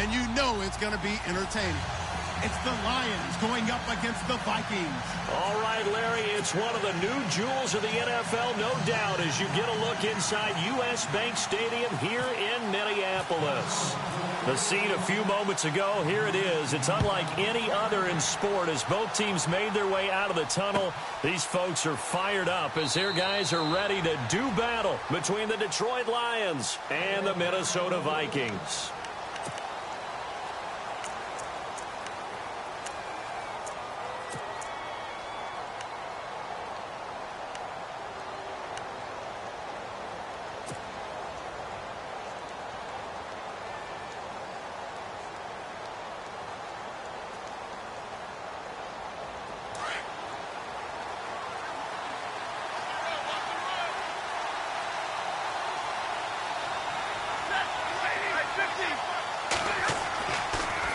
and you know it's going to be entertaining. It's the Lions going up against the Vikings. All right, Larry, it's one of the new jewels of the NFL, no doubt, as you get a look inside U.S. Bank Stadium here in Minneapolis. The scene a few moments ago, here it is. It's unlike any other in sport as both teams made their way out of the tunnel. These folks are fired up as their guys are ready to do battle between the Detroit Lions and the Minnesota Vikings.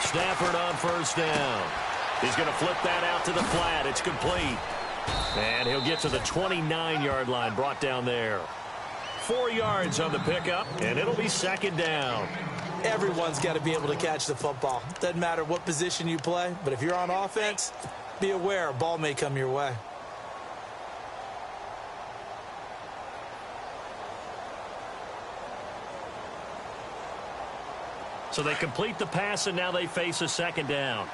Stafford on first down. He's going to flip that out to the flat. It's complete. And he'll get to the 29-yard line, brought down there. 4 yards on the pickup, and it'll be second down. Everyone's got to be able to catch the football. Doesn't matter what position you play, but if you're on offense, be aware a ball may come your way. So they complete the pass, and now they face a second down.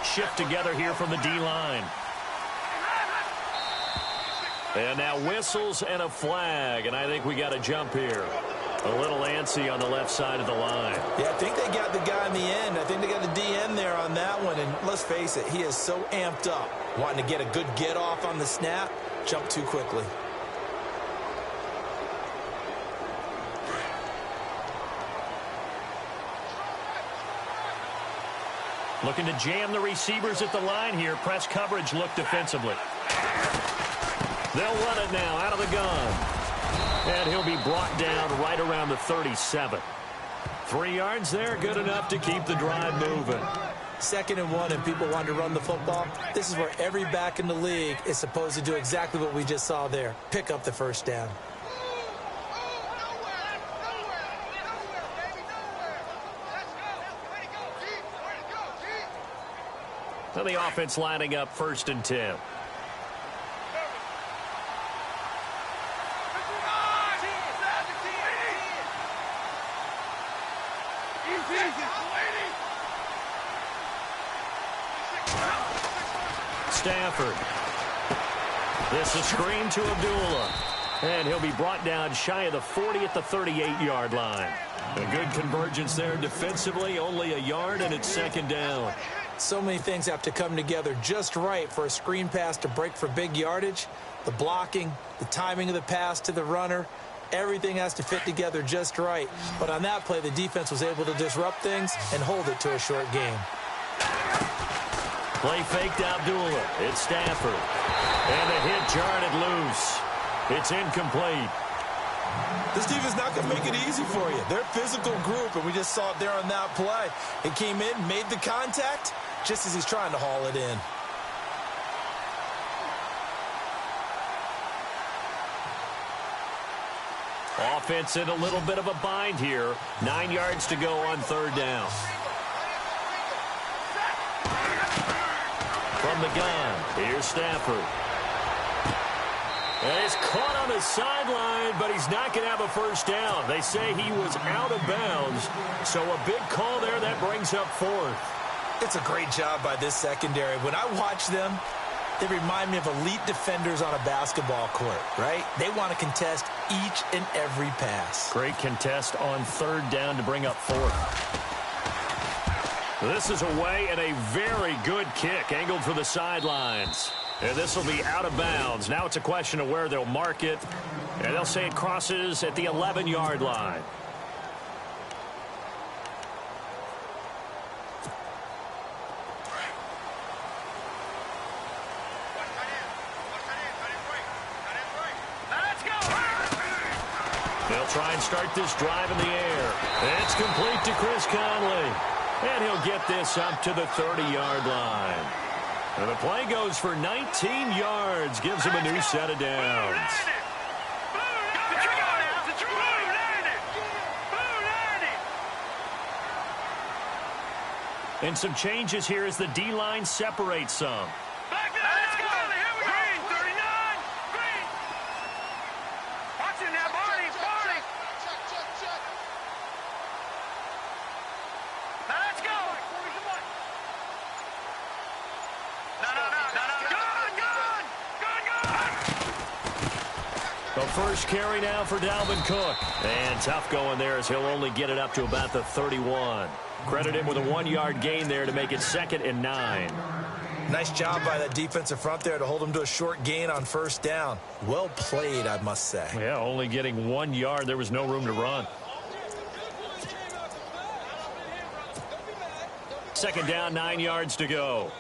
Shift together here from the D-line. And now whistles and a flag, and I think we got a jump here. A little antsy on the left side of the line. Yeah, I think they got the guy in the end. I think they got the DN there on that one, and let's face it, he is so amped up. Wanting to get a good get-off on the snap, jump too quickly. Looking to jam the receivers at the line here. Press coverage look defensively. They'll run it now out of the gun. And he'll be brought down right around the 37. 3 yards there, good enough to keep the drive moving. 2nd and 1, and people want to run the football. This is where every back in the league is supposed to do exactly what we just saw there. Pick up the first down. So the offense lining up 1st and 10. Stafford. This is screen to Abdullah. And he'll be brought down shy of the 40 at the 38-yard line. A good convergence there defensively, only a yard, and it's second down. So many things have to come together just right for a screen pass to break for big yardage. The blocking, the timing of the pass to the runner, everything has to fit together just right. But on that play, the defense was able to disrupt things and hold it to a short game. Play fake to Abdullah. It's Stafford. And the hit jarred it loose. It's incomplete. This defense not going to make it easy for you. They're a physical group, and we just saw it there on that play. It came in, made the contact, just as he's trying to haul it in. Offense in a little bit of a bind here. 9 yards to go on 3rd down. From the gun, here's Stafford. And he's caught on the sideline, but he's not going to have a first down. They say he was out of bounds, so a big call there that brings up 4th. It's a great job by this secondary. When I watch them, they remind me of elite defenders on a basketball court, right? They want to contest each and every pass. Great contest on 3rd down to bring up 4th. This is away and a very good kick angled for the sidelines. And this will be out of bounds. Now it's a question of where they'll mark it. And they'll say it crosses at the 11-yard line. They'll try and start this drive in the air. It's complete to Chris Conley. And he'll get this up to the 30-yard line. And the play goes for 19 yards, gives him a new set of downs. And some changes here as the D-line separates some. Back there, let's go. Here we go. Green, 39. Green. Watch it now, Barney. Barney. Check. Now let's go. No. The first carry now for Dalvin Cook. And tough going there as he'll only get it up to about the 31. Credit him with a 1-yard gain there to make it 2nd and 9. Nice job by that defensive front there to hold him to a short gain on first down. Well played, I must say. Yeah, only getting 1 yard. There was no room to run. 2nd down, 9 yards to go.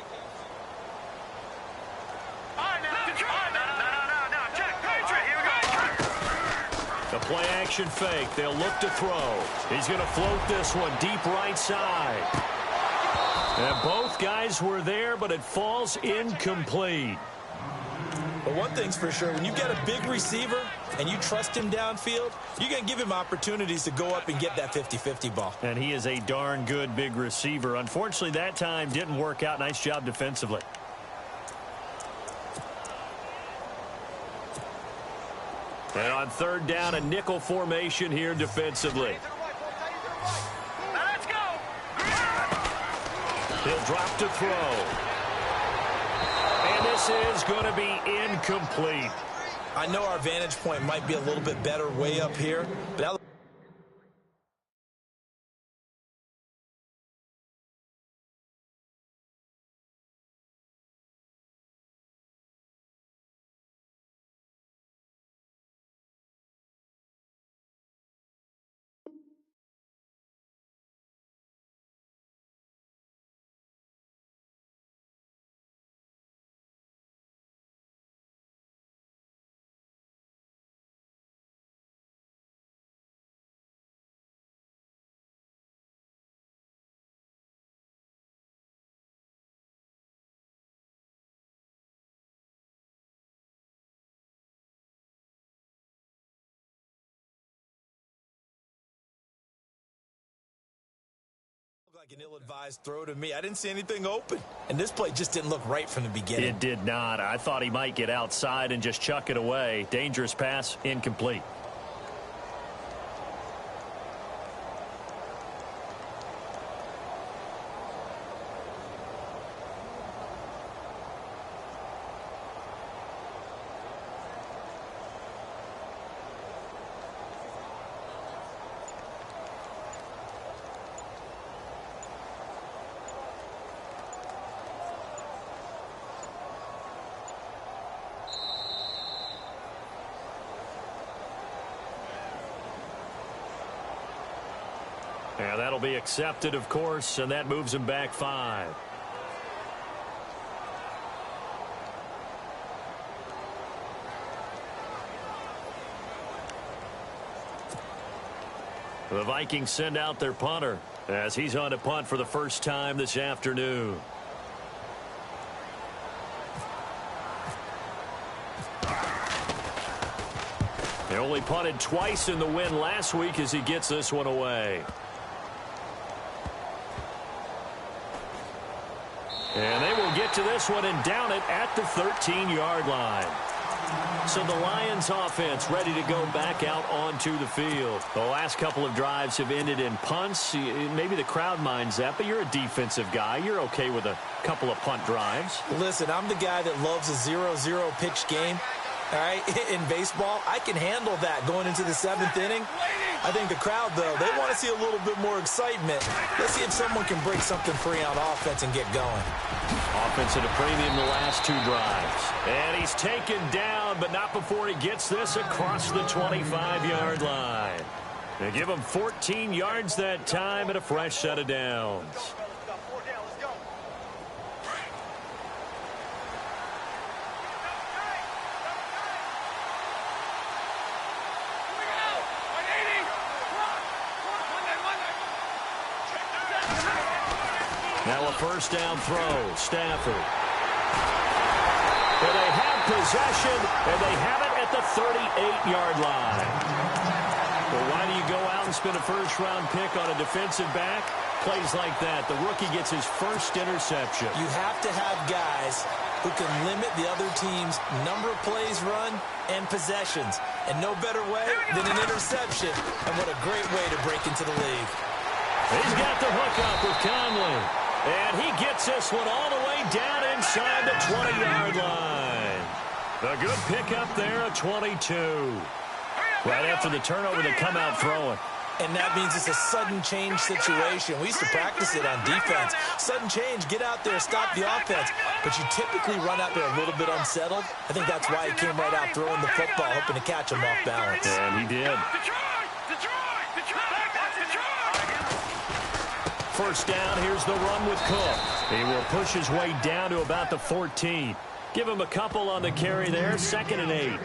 The play action fake. They'll look to throw. He's going to float this one deep right side. And both guys were there, but it falls incomplete. But one thing's for sure, when you get a big receiver and you trust him downfield, you're going to give him opportunities to go up and get that 50-50 ball. And he is a darn good big receiver. Unfortunately, that time didn't work out. Nice job defensively. And on 3rd down, a nickel formation here defensively. Let's go. He'll drop to throw. And this is going to be incomplete. I know our vantage point might be a little bit better way up here, but that like an ill-advised throw to me. I didn't see anything open, and this play just didn't look right from the beginning. It did not. I thought he might get outside and just chuck it away. Dangerous pass, incomplete. Yeah, that'll be accepted, of course, and that moves him back 5. The Vikings send out their punter as he's on to punt for the first time this afternoon. He only punted twice in the win last week as he gets this one away. And they will get to this one and down it at the 13-yard line. So the Lions offense ready to go back out onto the field. The last couple of drives have ended in punts. Maybe the crowd minds that, but you're a defensive guy. You're okay with a couple of punt drives. Listen, I'm the guy that loves a 0-0 pitch game. All right, in baseball, I can handle that going into the 7th inning. I think the crowd, though, they want to see a little bit more excitement. Let's see if someone can break something free on offense and get going. Offense at a premium the last 2 drives. And he's taken down, but not before he gets this across the 25-yard line. They give him 14 yards that time and a fresh set of downs. Now a first down throw. Stafford. And they have possession, and they have it at the 38-yard line. Well, why do you go out Mountain spent a first-round pick on a defensive back. Plays like that, the rookie gets his first interception. You have to have guys who can limit the other team's number of plays run and possessions. And no better way than an interception. And what a great way to break into the league. He's got the hook up with Conley. And he gets this one all the way down inside the 20-yard line. A good pickup there, a 22. Right after the turnover, they come out throwing. And that means it's a sudden change situation. We used to practice it on defense. Sudden change, get out there, stop the offense. But you typically run out there a little bit unsettled. I think that's why he came right out throwing the football, hoping to catch him off balance. And he did. First down, here's the run with Cook. He will push his way down to about the 14. Give him a couple on the carry there, 2nd and 8.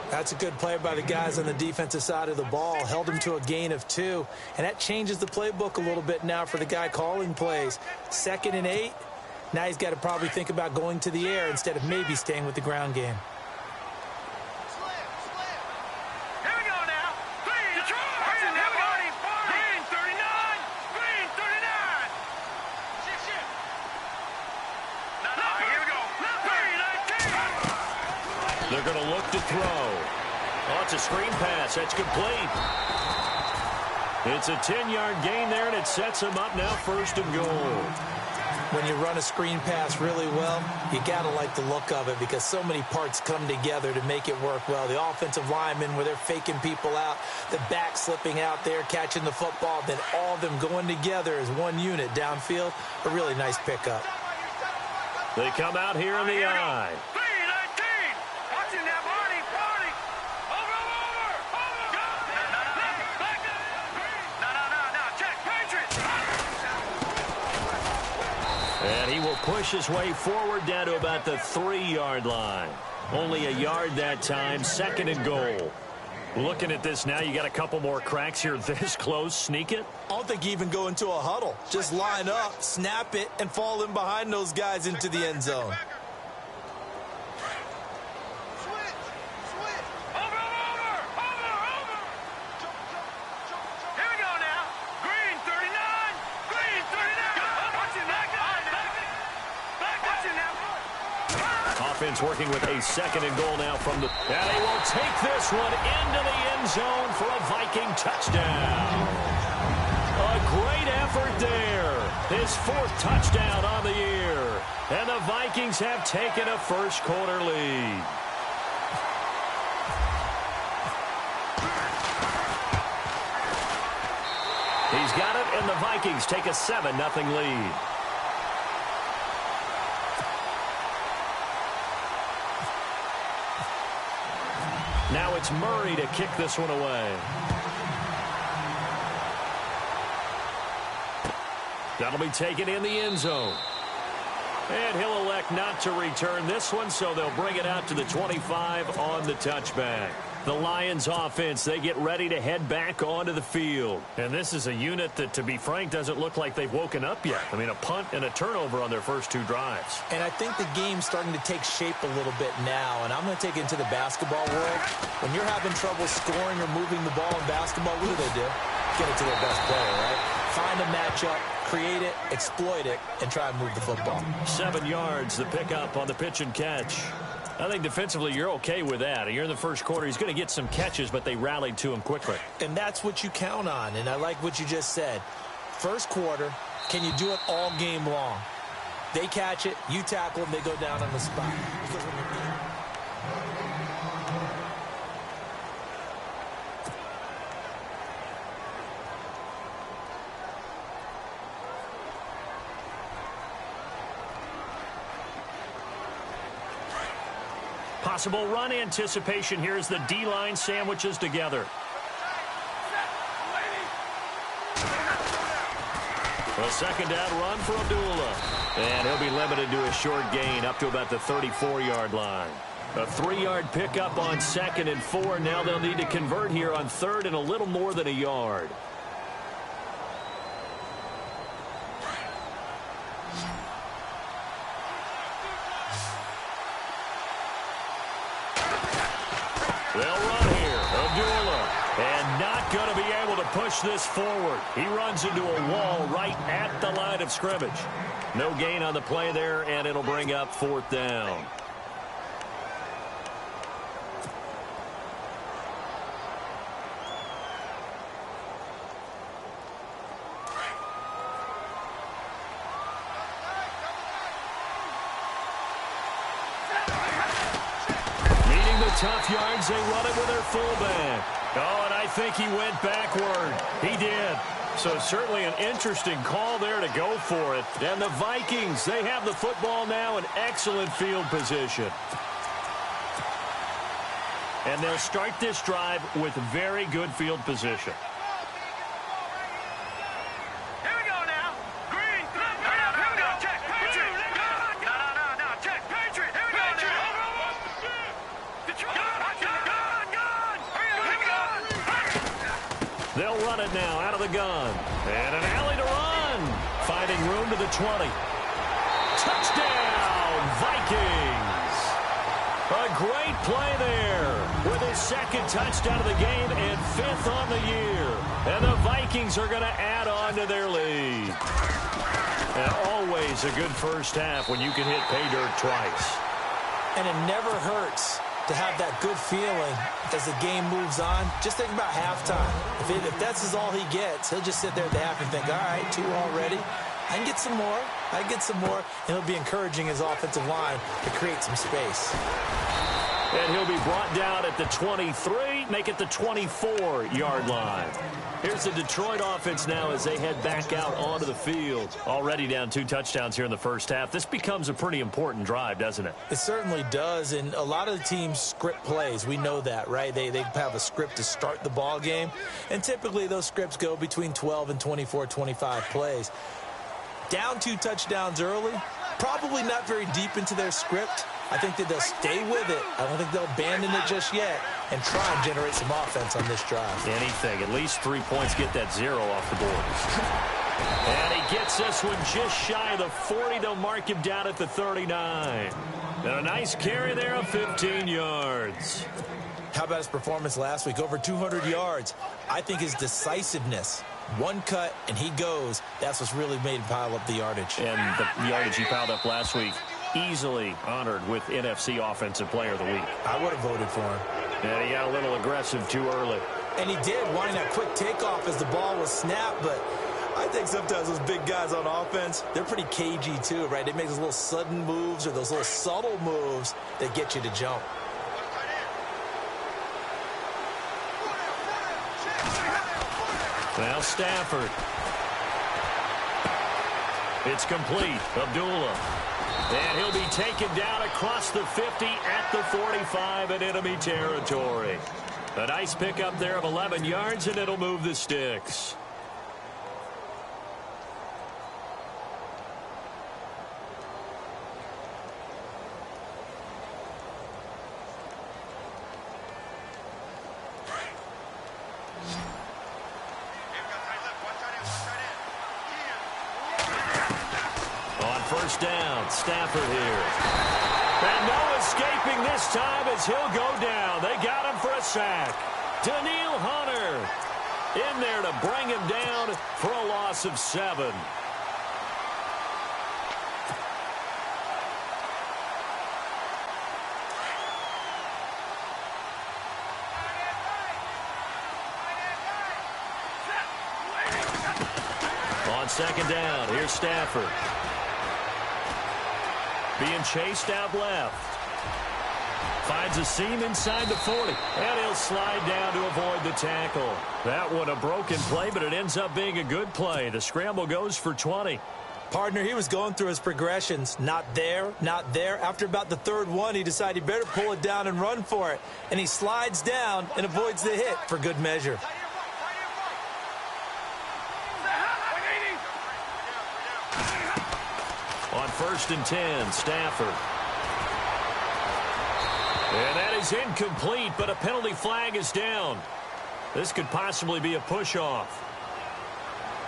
That's a good play by the guys on the defensive side of the ball. Held him to a gain of 2. And that changes the playbook a little bit now for the guy calling plays. 2nd and 8. Now he's got to probably think about going to the air instead of maybe staying with the ground game. Here we go now. Detroit. Watching that body. Green 39. Green 39. Shit. No, here we go. Green 19. They're going to look to throw. Oh, it's a screen pass. That's complete. It's a 10-yard gain there, and it sets him up now 1st and goal. When you run a screen pass really well, you got to like the look of it because so many parts come together to make it work well. The offensive linemen, where they're faking people out, the back slipping out there, catching the football, then all of them going together as one unit downfield. A really nice pickup. They come out here in the eye. And he will push his way forward down to about the 3-yard line. Only a yard that time, 2nd and goal. Looking at this now, you got a couple more cracks here this close. Sneak it? I don't think you even go into a huddle. Just line up, snap it, and fall in behind those guys into the end zone. Offense working with a 2nd and goal now from the... And he will take this one into the end zone for a Viking touchdown. A great effort there. His 4th touchdown on the year. And the Vikings have taken a first-quarter lead. He's got it, and the Vikings take a 7-0 lead. Now it's Murray to kick this one away. That'll be taken in the end zone. And he'll elect not to return this one, so they'll bring it out to the 25 on the touchback. The Lions offense, they get ready to head back onto the field. And this is a unit that, to be frank, doesn't look like they've woken up yet. I mean, a punt and a turnover on their first 2 drives. And I think the game's starting to take shape a little bit now. And I'm going to take it into the basketball world. When you're having trouble scoring or moving the ball in basketball, what do? Get it to their best player, right? Find a matchup, create it, exploit it, and try and move the football. 7 yards, the pickup on the pitch and catch. I think defensively you're okay with that. You're in the first quarter. He's going to get some catches, but they rallied to him quickly. And that's what you count on, and I like what you just said. First quarter, can you do it all game long? They catch it, you tackle them, they go down on the spot. Possible run anticipation here as the D-line sandwiches together. A 2nd down run for Abdullah. And he'll be limited to a short gain up to about the 34-yard line. A 3-yard pickup on 2nd and 4. Now they'll need to convert here on 3rd and a little more than a yard. They'll run here. Abdullah. And not going to be able to push this forward. He runs into a wall right at the line of scrimmage. No gain on the play there, and it'll bring up 4th down. Tough yards, they run it with their fullback. Oh, and I think he went backward. He did. So certainly an interesting call there to go for it. And the Vikings, they have the football now in excellent field position. And they'll start this drive with very good field position. They'll run it now out of the gun. And an alley to run. Finding room to the 20. Touchdown, Vikings. A great play there with his 2nd touchdown of the game and 5th on the year. And the Vikings are going to add on to their lead. And always a good first half when you can hit pay dirt twice. And it never hurts to have that good feeling as the game moves on. Just think about halftime. If that's all he gets, he'll just sit there at the half and think, all right, 2 already. I can get some more. I can get some more. And he'll be encouraging his offensive line to create some space. And he'll be brought down at the 23, make it the 24-yard line. Here's the Detroit offense now as they head back out onto the field. Already down 2 touchdowns here in the first half. This becomes a pretty important drive, doesn't it? It certainly does, and a lot of the teams script plays. We know that, right? They have a script to start the ball game, and typically those scripts go between 12 and 24, 25 plays. Down 2 touchdowns early, probably not very deep into their script. I think that they'll stay with it. I don't think they'll abandon it just yet and try and generate some offense on this drive. Anything. At least 3 points, get that 0 off the board. And he gets this one just shy of the 40. They'll mark him down at the 39. And a nice carry there of 15 yards. How about his performance last week? Over 200 yards. I think his decisiveness, 1 cut and he goes, that's what's really made him pile up the yardage. And the yardage he piled up last week, easily honored with NFC Offensive Player of the Week. I would have voted for him. And he got a little aggressive too early. And he did, wanting that quick takeoff as the ball was snapped, but I think sometimes those big guys on offense, they're pretty cagey too, right? They make those little sudden moves or those little subtle moves that get you to jump. Now Stafford. It's complete. Abdullah. And he'll be taken down across the 50 at the 45 in enemy territory. A nice pickup there of 11 yards, and it'll move the sticks. First down, Stafford here. And no escaping this time as he'll go down. They got him for a sack. Daniil Hunter in there to bring him down for a loss of 7. On second down, here's Stafford. Being chased out left. Finds a seam inside the 40. And he'll slide down to avoid the tackle. That one a broken play, but it ends up being a good play. The scramble goes for 20. Partner, he was going through his progressions. Not there, not there. After about the 3rd one, he decided he better pull it down and run for it. And he slides down and avoids the hit for good measure. On 1st and 10, Stafford. And that is incomplete, but a penalty flag is down. This could possibly be a push-off.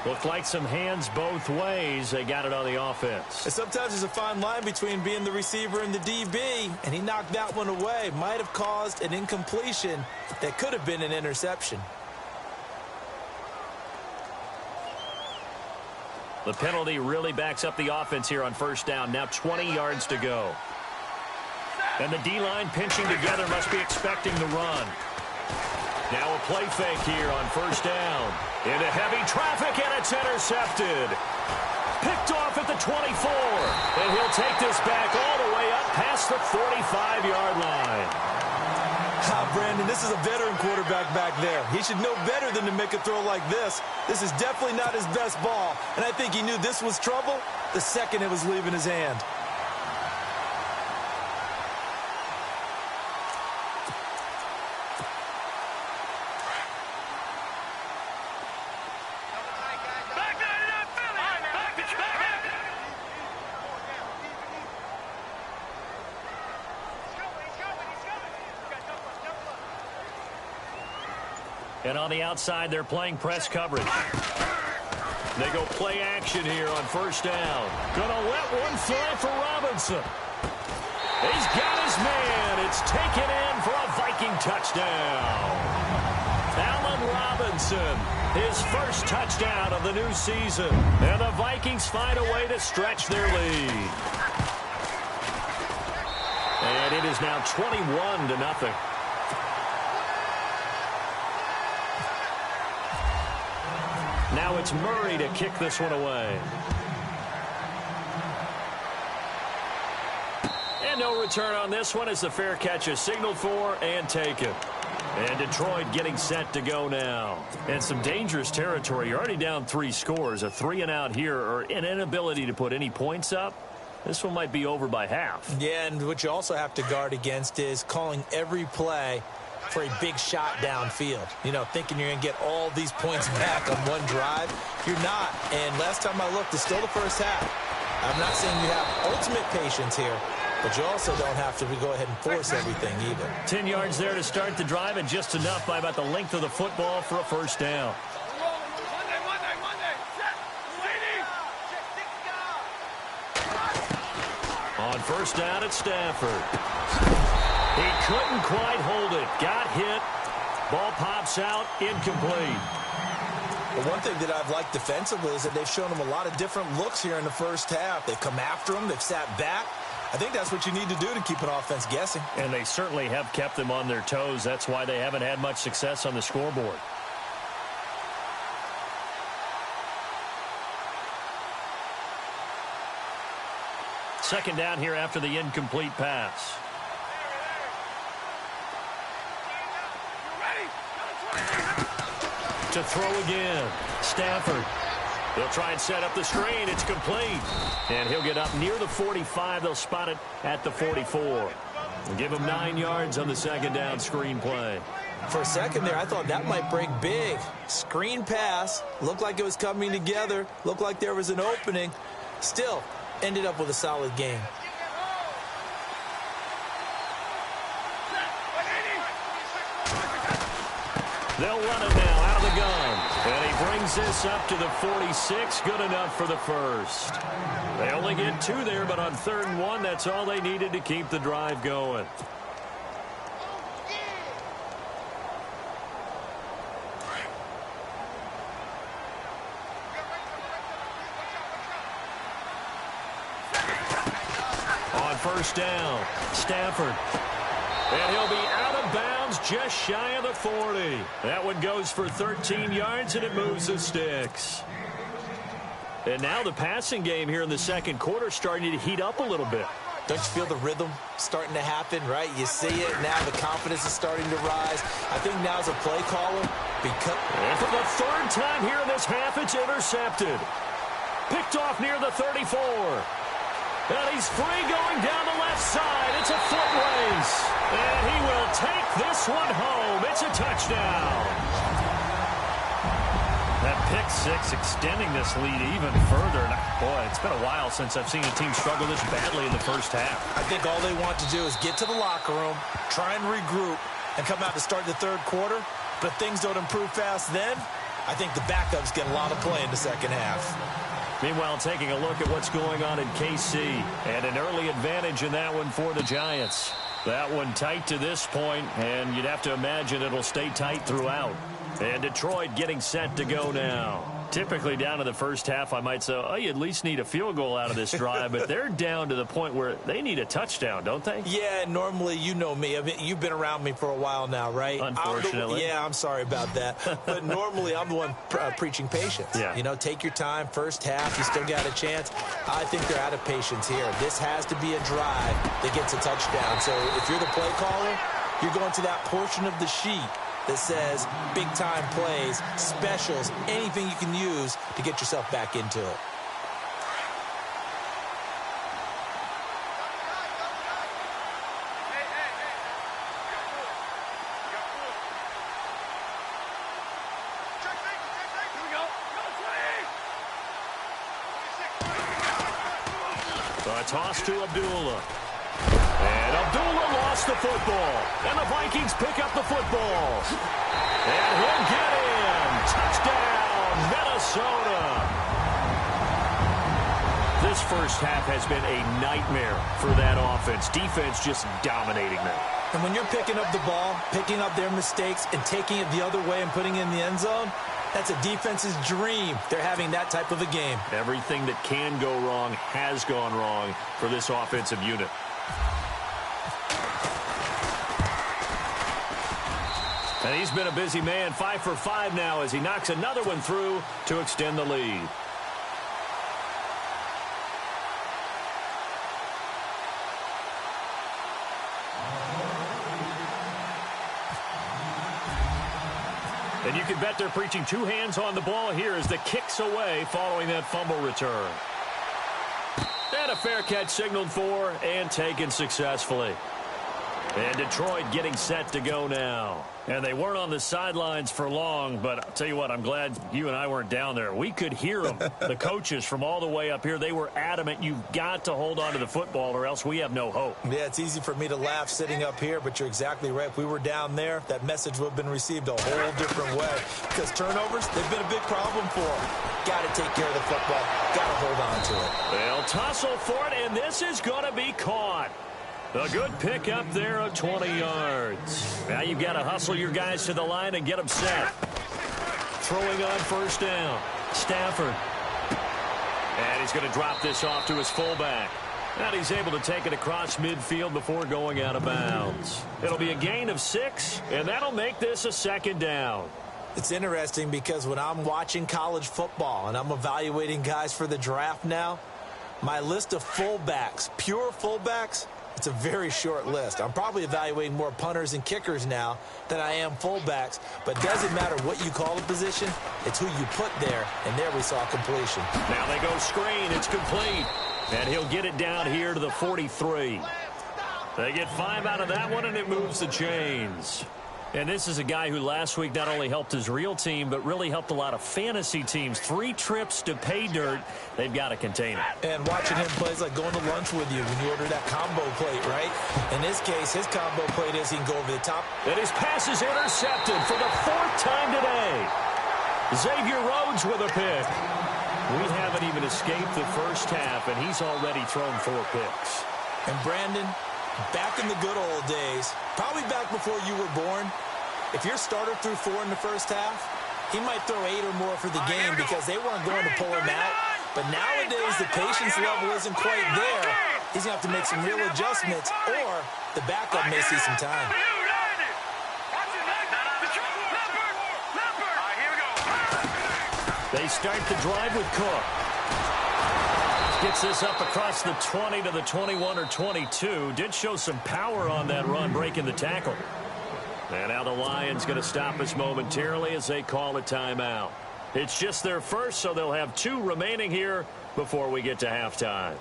Looked like some hands both ways. They got it on the offense. And sometimes there's a fine line between being the receiver and the DB, and he knocked that one away. Might have caused an incompletion that could have been an interception. The penalty really backs up the offense here on first down. Now 20 yards to go. And the D-line pinching together must be expecting the run. Now a play fake here on first down. Into heavy traffic, and it's intercepted. Picked off at the 24. And he'll take this back all the way up past the 45-yard line. Brandon, this is a veteran quarterback back there. He should know better than to make a throw like this. This is definitely not his best ball, and I think he knew this was trouble the second it was leaving his hand. And on the outside, they're playing press coverage. They go play action here on first down. Gonna let one fly for Robinson. He's got his man. It's taken in for a Viking touchdown. Allen Robinson, his first touchdown of the new season. And the Vikings find a way to stretch their lead. And it is now 21-0. Now it's Murray to kick this one away. And no return on this one as the fair catch is signaled for and taken. And Detroit getting set to go now. And some dangerous territory. You're already down 3 scores. A 3-and-out here or an inability to put any points up. This one might be over by half. Yeah, and what you also have to guard against is calling every play for a big shot downfield. You know, thinking you're going to get all these points back on one drive. You're not. And last time I looked, it's still the first half. I'm not saying you have ultimate patience here, but you also don't have to go ahead and force everything either. 10 yards there to start the drive, and just enough by about the length of the football for a first down. On first down, it's Stafford. He couldn't quite hold it. Got hit. Ball pops out. Incomplete. Well, one thing that I've liked defensively is that they've shown him a lot of different looks here in the first half. They've come after him. They've sat back. I think that's what you need to do to keep an offense guessing. And they certainly have kept them on their toes. That's why they haven't had much success on the scoreboard. Second down here after the incomplete pass. To throw again. Stafford. They'll try and set up the screen. It's complete. And he'll get up near the 45. They'll spot it at the 44. We'll give him 9 yards on the second down screen play. For a second there, I thought that might break big. Screen pass. Looked like it was coming together. Looked like there was an opening. Still, ended up with a solid game. They'll run it now out of the gun. And he brings this up to the 46. Good enough for the first. They only get 2 there, but on 3rd and 1, that's all they needed to keep the drive going. On first down, Stafford. And he'll be out of bounds just shy of the 40. That one goes for 13 yards, and it moves the sticks. And now the passing game here in the second quarter starting to heat up a little bit. Don't you feel the rhythm starting to happen, right? You see it now. The confidence is starting to rise. I think now's a play caller. And for the 3rd time here in this half, it's intercepted. Picked off near the 34. And he's free going down the left side. It's a foot race. And he will take this one home. It's a touchdown. That pick 6 extending this lead even further. And boy, it's been a while since I've seen a team struggle this badly in the first half. I think all they want to do is get to the locker room, try and regroup, and come out to start the 3rd quarter. But if things don't improve fast then, I think the backups get a lot of play in the second half. Meanwhile, taking a look at what's going on in KC, and an early advantage in that one for the Giants. That one tight to this point, and you'd have to imagine it'll stay tight throughout. And Detroit getting set to go now. Typically down to the first half, I might say, oh, you at least need a field goal out of this drive, but they're down to the point where they need a touchdown, don't they? Yeah, normally, you know me. I mean, you've been around me for a while now, right? Unfortunately. I'm sorry about that. But normally, I'm the one preaching patience. Yeah. You know, take your time. First half, you still got a chance. I think they're out of patience here. This has to be a drive that gets a touchdown. So if you're the play caller, you're going to that portion of the sheet that says big-time plays, specials, anything you can use to get yourself back into it. So a toss to Abdullah. And Abdullah lost the football. And the Vikings pick up the football. And he'll get in. Touchdown, Minnesota. This first half has been a nightmare for that offense. Defense just dominating them. And when you're picking up the ball, picking up their mistakes, and taking it the other way and putting it in the end zone, that's a defense's dream. They're having that type of a game. Everything that can go wrong has gone wrong for this offensive unit. And he's been a busy man, 5 for 5 now as he knocks another one through to extend the lead. And you can bet they're preaching two hands on the ball here as the kick's away following that fumble return. And a fair catch signaled for and taken successfully. And Detroit getting set to go now. And they weren't on the sidelines for long, but I'll tell you what, I'm glad you and I weren't down there. We could hear them, the coaches from all the way up here. They were adamant, you've got to hold on to the football or else we have no hope. Yeah, it's easy for me to laugh sitting up here, but you're exactly right. If we were down there, that message would have been received a whole different way. Because turnovers, they've been a big problem for them. Got to take care of the football. Got to hold on to it. They'll tussle for it, and this is going to be caught. A good pick up there of 20 yards. Now you've got to hustle your guys to the line and get them set. Throwing on first down. Stafford. And he's going to drop this off to his fullback. And he's able to take it across midfield before going out of bounds. It'll be a gain of 6, and that'll make this a second down. It's interesting because when I'm watching college football and I'm evaluating guys for the draft now, my list of fullbacks, pure fullbacks, it's a very short list. I'm probably evaluating more punters and kickers now than I am fullbacks. But it doesn't matter what you call a position. It's who you put there. And there we saw completion. Now they go screen. It's complete. And he'll get it down here to the 43. They get 5 out of that one, and it moves the chains. And this is a guy who last week not only helped his real team, but really helped a lot of fantasy teams. 3 trips to pay dirt. They've got to contain it. And watching him play is like going to lunch with you when you order that combo plate, right? In this case, his combo plate is he can go over the top. And his pass is intercepted for the 4th time today. Xavier Rhodes with a pick. We haven't even escaped the first half, and he's already thrown 4 picks. And Brandon, back in the good old days, probably back before you were born, if your starter threw 4 in the first half, he might throw 8 or more for the game because they weren't going to pull him out. But nowadays, the patience level isn't quite there. He's going to have to make some real adjustments, or the backup may see some time. They start the drive with Cook. Gets this up across the 20 to the 21 or 22. Did show some power on that run, breaking the tackle. And now the Lions going to stop us momentarily as they call a timeout. It's just their first, so they'll have 2 remaining here before we get to halftime.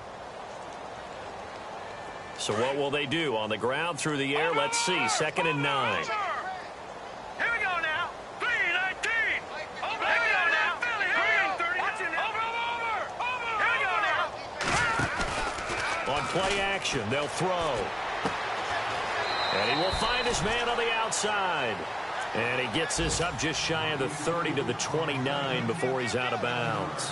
So what will they do? On the ground, through the air, let's see. 2nd and 9. Here we go now. 3-19. Over. Here we go now. Watching it. Over. Here we go now. On play action, they'll throw. And he will find his man on the outside. And he gets this up just shy of the 30 to the 29 before he's out of bounds.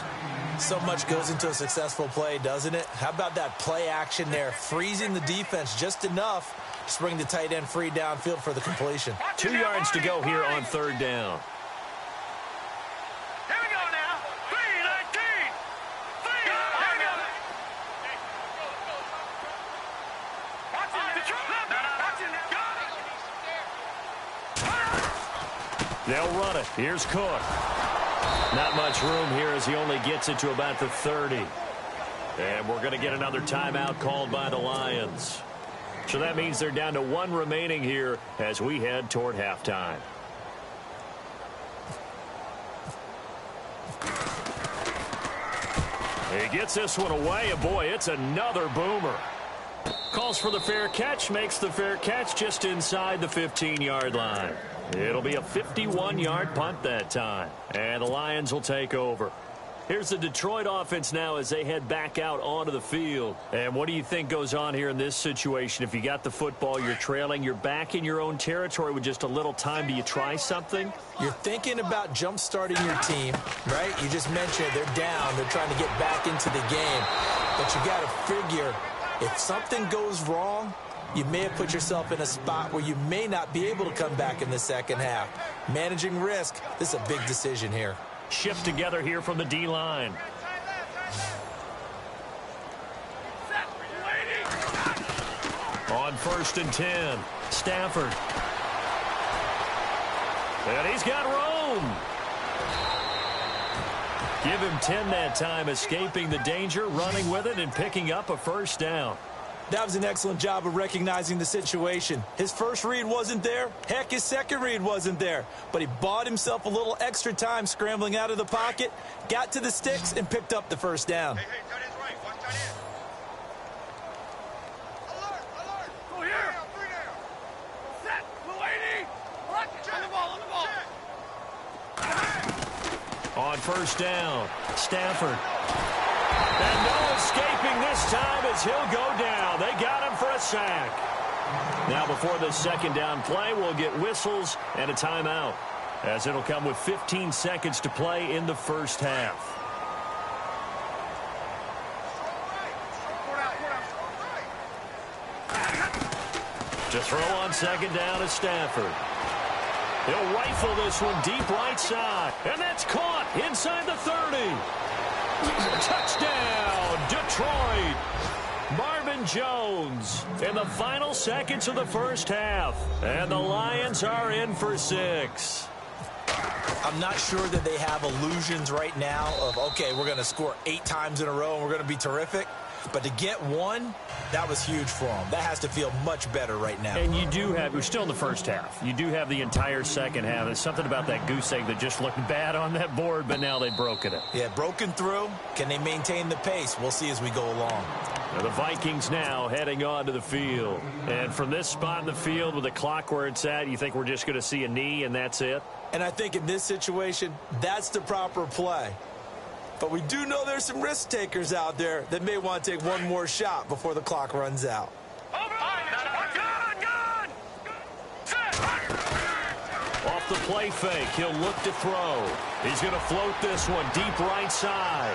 So much goes into a successful play, doesn't it? How about that play action there, freezing the defense just enough to bring the tight end free downfield for the completion. 2 yards to go here on 3rd down. Here we go now. They'll run it. Here's Cook. Not much room here as he only gets it to about the 30. And we're going to get another timeout called by the Lions. So that means they're down to 1 remaining here as we head toward halftime. He gets this one away, and boy, it's another boomer. Calls for the fair catch, makes the fair catch just inside the 15-yard line. It'll be a 51-yard punt that time, and the Lions will take over. Here's the Detroit offense now as they head back out onto the field. And what do you think goes on here in this situation? If you got the football, you're trailing, you're back in your own territory with just a little time. Do you try something? You're thinking about jump-starting your team, right? You just mentioned they're down. They're trying to get back into the game. But you got to figure if something goes wrong, you may have put yourself in a spot where you may not be able to come back in the second half. Managing risk, this is a big decision here. Shift together here from the D-line. On 1st and 10, Stafford. And he's got room. Give him 10 that time, escaping the danger, running with it, and picking up a first down. That was an excellent job of recognizing the situation. His first read wasn't there. Heck, his second read wasn't there. But he bought himself a little extra time scrambling out of the pocket, got to the sticks, and picked up the first down. Hey, tight end's right. Watch tight end. Alert, alert. Go here. 3 down. Set. Blue 80. Watch it. On the ball, on the ball. On 1st down, Stafford. And no escaping this time as he'll go down. They got him for a sack. Now before the second down play, we'll get whistles and a timeout, as it'll come with 15 seconds to play in the first half. To throw on second down is Stafford. He'll rifle this one deep right side. And that's caught inside the 30. Touchdown, Detroit. Marvin Jones in the final seconds of the first half. And the Lions are in for 6. I'm not sure that they have illusions right now of, okay, we're going to score 8 times in a row and we're going to be terrific. But to get 1, that was huge for them. That has to feel much better right now. And you do have, we're still in the first half. You do have the entire second half. There's something about that goose egg that just looked bad on that board, but now they've broken it. Yeah, broken through. Can they maintain the pace? We'll see as we go along. Now the Vikings now heading onto the field. And from this spot in the field with the clock where it's at, you think we're just going to see a knee and that's it? And I think in this situation, that's the proper play. But we do know there's some risk takers out there that may want to take one more shot before the clock runs out. Off the play fake, he'll look to throw. He's going to float this one deep right side.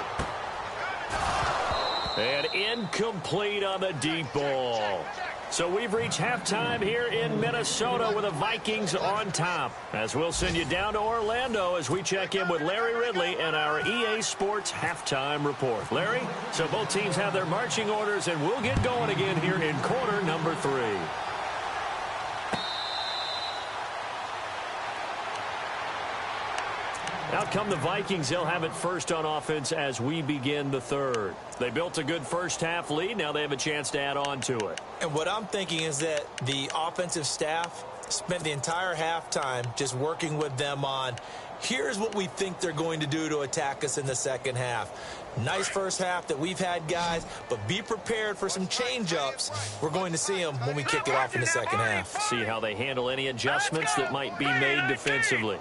And incomplete on the deep ball. So we've reached halftime here in Minnesota with the Vikings on top. As we'll send you down to Orlando as we check in with Larry Ridley and our EA Sports halftime report. Larry, so both teams have their marching orders, and we'll get going again here in quarter number 3. Out come the Vikings. They'll have it first on offense as we begin the third. They built a good first-half lead. Now they have a chance to add on to it. And what I'm thinking is that the offensive staff spent the entire halftime just working with them on, here's what we think they're going to do to attack us in the second half. Nice first half that we've had, guys, but be prepared for some change-ups. We're going to see them when we kick it off in the second half. See how they handle any adjustments that might be made defensively.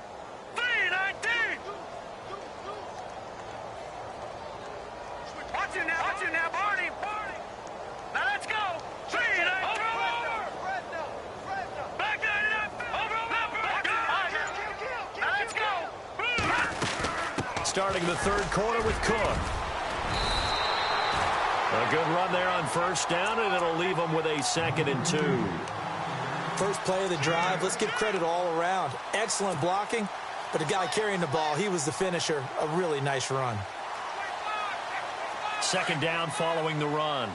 Starting the third quarter with Cook. A good run there on first down, and it'll leave them with a 2nd and 2. First play of the drive, let's give credit all around. Excellent blocking, but the guy carrying the ball, he was the finisher. A really nice run. 2nd down following the run.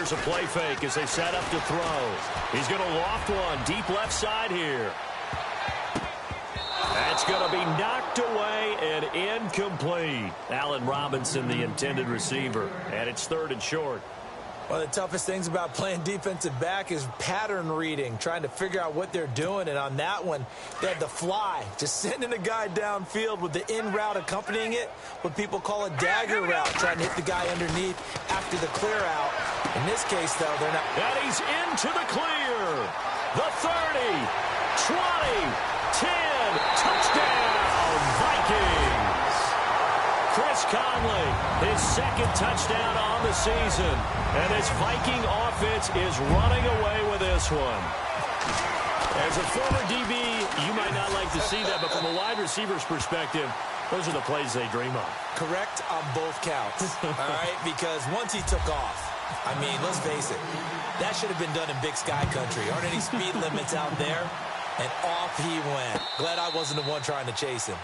Here's a play fake as they set up to throw. He's going to loft one deep left side here. That's going to be knocked away and incomplete. Allen Robinson, the intended receiver, and it's 3rd and short. One of the toughest things about playing defensive back is pattern reading, trying to figure out what they're doing. And on that one, they had the fly, just sending a guy downfield with the in route accompanying it, what people call a dagger route, trying to hit the guy underneath after the clear out. In this case, though, they're not. And he's into the clear. The 30, 20, 10, touchdown, Vikings. Chris Conley, his 2nd touchdown on the season. And this Viking offense is running away with this one. As a former DB, you might not like to see that, but from a wide receiver's perspective, those are the plays they dream of. Correct on both counts, all right? Because once he took off, I mean, let's face it, that should have been done in Big Sky country. Aren't any speed limits out there? And off he went. Glad I wasn't the one trying to chase him.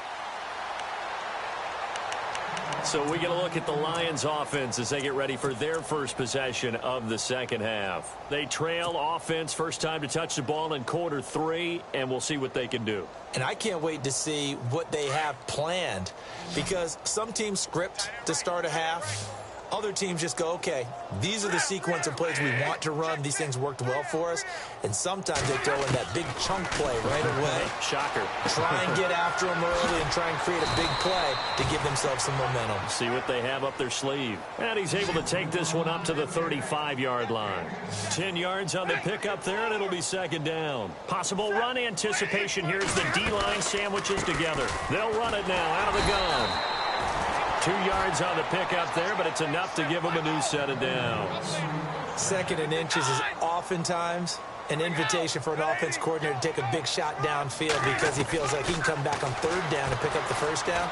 So we get a look at the Lions offense as they get ready for their first possession of the second half. They trail offense, first time to touch the ball in quarter 3, and we'll see what they can do. And I can't wait to see what they have planned, because some teams script to start a half. Other teams just go, okay, these are the sequence of plays we want to run. These things worked well for us. And sometimes they throw in that big chunk play right away. Shocker. Try and get after them early and try and create a big play to give themselves some momentum. See what they have up their sleeve. And he's able to take this one up to the 35-yard line. 10 yards on the pickup there, and it'll be 2nd down. Possible run anticipation here as the D-line sandwiches together. They'll run it now out of the gun. 2 yards on the pickup there, but it's enough to give them a new set of downs. 2nd and inches is oftentimes an invitation for an offense coordinator to take a big shot downfield because he feels like he can come back on 3rd down and pick up the 1st down.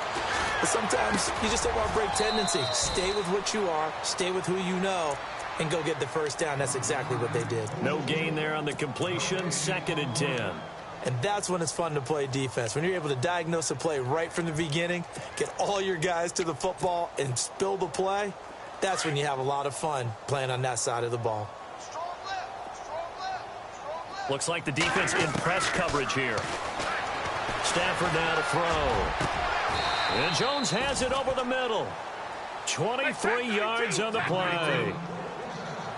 But sometimes you just don't want to break tendency. Stay with what you are, stay with who you know, and go get the 1st down. That's exactly what they did. No gain there on the completion, 2nd and 10. And that's when it's fun to play defense. When you're able to diagnose a play right from the beginning, get all your guys to the football, and spill the play, that's when you have a lot of fun playing on that side of the ball. Looks like the defense in press coverage here. Stafford now to throw. And Jones has it over the middle. 23 yards on the play.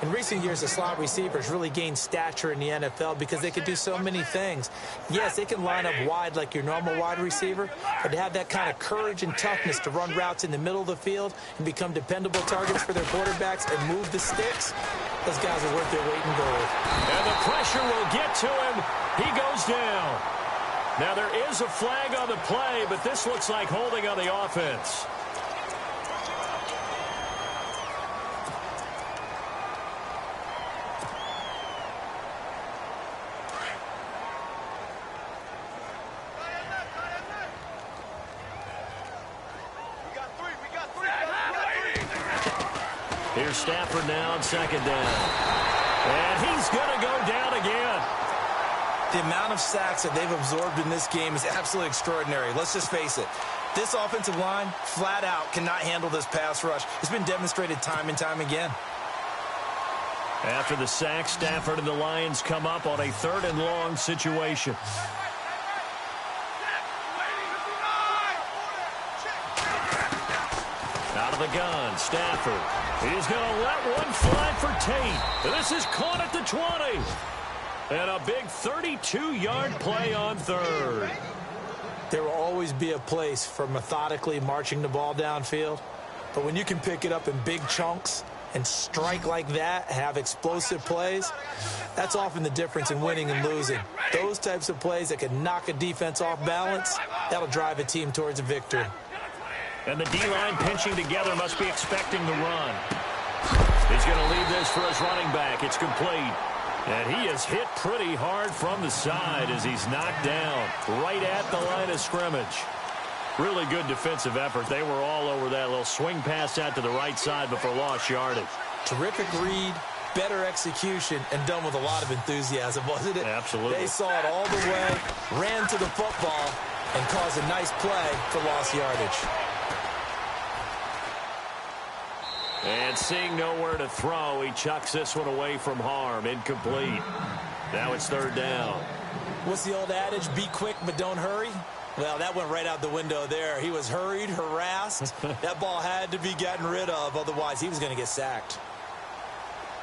In recent years, the slot receivers really gained stature in the NFL because they could do so many things. Yes, they can line up wide like your normal wide receiver, but to have that kind of courage and toughness to run routes in the middle of the field and become dependable targets for their quarterbacks and move the sticks, those guys are worth their weight in gold. And the pressure will get to him. He goes down. Now, there is a flag on the play, but this looks like holding on the offense. Here's Stafford now on 2nd down. And he's going to go down again. The amount of sacks that they've absorbed in this game is absolutely extraordinary. Let's just face it. This offensive line, flat out, cannot handle this pass rush. It's been demonstrated time and time again. After the sack, Stafford and the Lions come up on a 3rd and long situation. Out of the gun, Stafford. He's going to let one fly for Tate. This is caught at the 20. And a big 32-yard play on 3rd. There will always be a place for methodically marching the ball downfield. But when you can pick it up in big chunks and strike like that, have explosive plays, that's often the difference in winning and losing. Those types of plays that can knock a defense off balance, that'll drive a team towards a victory. And the D-line pinching together must be expecting the run. He's going to leave this for his running back. It's complete. And he is hit pretty hard from the side as he's knocked down right at the line of scrimmage. Really good defensive effort. They were all over that little swing pass out to the right side before lost yardage. Terrific read, better execution, and done with a lot of enthusiasm, wasn't it? Absolutely. They saw it all the way, ran to the football, and caused a nice play for lost yardage. And seeing nowhere to throw, he chucks this one away from harm. Incomplete. Now it's third down. What's the old adage? Be quick, but don't hurry. Well, that went right out the window there. He was hurried, harassed. That ball had to be gotten rid of, otherwise he was going to get sacked.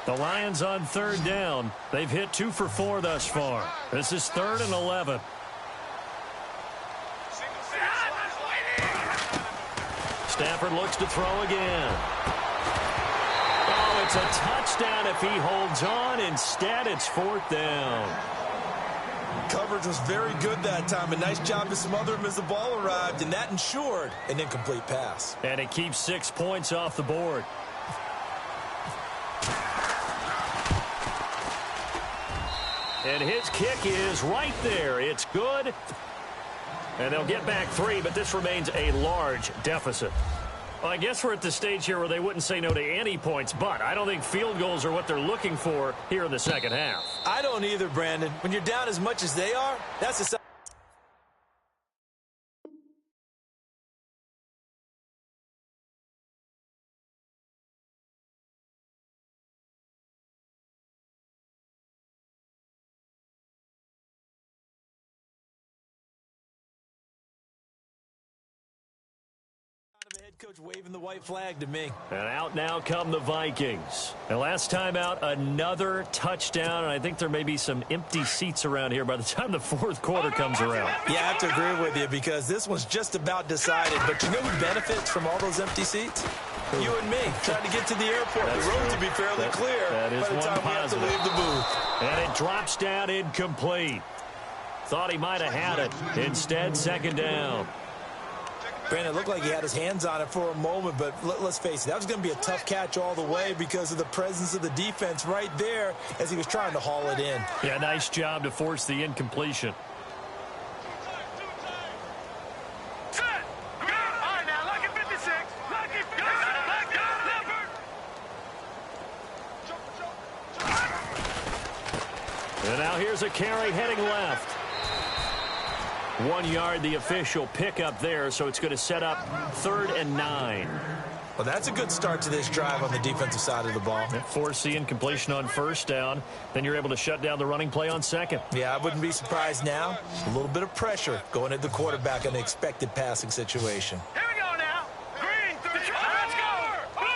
The Lions on third down. They've hit 2 for 4 thus far. This is 3rd and 11. Stafford looks to throw again. Oh, it's a touchdown if he holds on. Instead, it's 4th down. Coverage was very good that time. A nice job to smother him as the ball arrived, and that ensured an incomplete pass. And it keeps 6 points off the board. And his kick is right there. It's good. And they'll get back 3, but this remains a large deficit. Well, I guess we're at the stage here where they wouldn't say no to any points, but I don't think field goals are what they're looking for here in the second half. I don't either, Brandon. When you're down as much as they are, that's a sign. The head coach waving the white flag to me. And out now come the Vikings. And last time out, another touchdown. And I think there may be some empty seats around here by the time the fourth quarter comes around. Yeah, I have to agree with you because this one's just about decided. But you know who benefits from all those empty seats? You and me, trying to get to the airport. That's the road true. to be fairly clear that is by the time we have to leave the booth. And it drops down incomplete. Thought he might have had it. Instead, second down. Brandon, it looked like he had his hands on it for a moment, but let's face it, that was going to be a tough catch all the way because of the presence of the defense right there as he was trying to haul it in. Yeah, nice job to force the incompletion. And now here's a carry heading left. 1 yard, the official pickup there, so it's going to set up 3rd and 9. Well, that's a good start to this drive on the defensive side of the ball. Force the incompletion on first down. Then you're able to shut down the running play on second. Yeah, I wouldn't be surprised now. A little bit of pressure going at the quarterback in an expected passing situation. Here we go now. Green, let's go. Blue,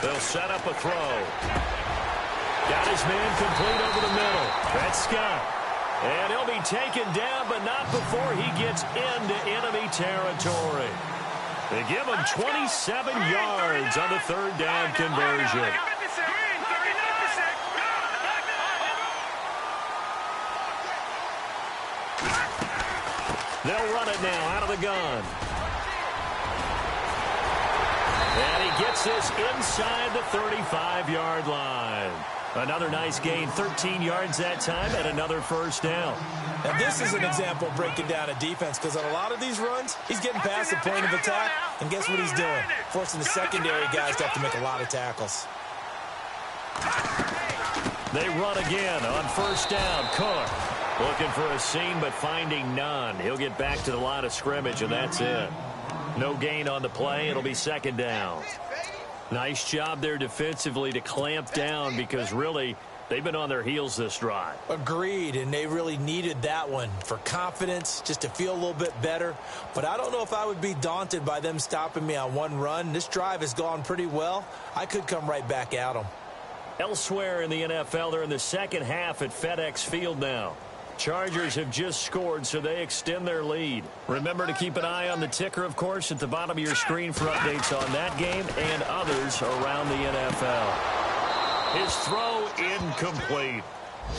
They'll set up a throw. Got his man complete over the middle. That's Scott. And he'll be taken down, but not before he gets into enemy territory. They give him 27 yards on the 3rd down conversion. They'll run it now out of the gun. And he gets this inside the 35-yard line. Another nice gain, 13 yards that time, and another first down. And this is an example of breaking down a defense because on a lot of these runs, he's getting past the point of attack, and guess what he's doing? Forcing the secondary guys to have to make a lot of tackles. They run again on first down. Cook looking for a seam, but finding none. He'll get back to the line of scrimmage, and that's it. No gain on the play. It'll be second down. Nice job there defensively to clamp down because really they've been on their heels this drive. Agreed, and they really needed that one for confidence, just to feel a little bit better. But I don't know if I would be daunted by them stopping me on one run. This drive has gone pretty well. I could come right back at them. Elsewhere in the NFL, they're in the second half at FedEx Field now. Chargers have just scored, so they extend their lead. Remember to keep an eye on the ticker, of course, at the bottom of your screen for updates on that game and others around the NFL. His throw incomplete.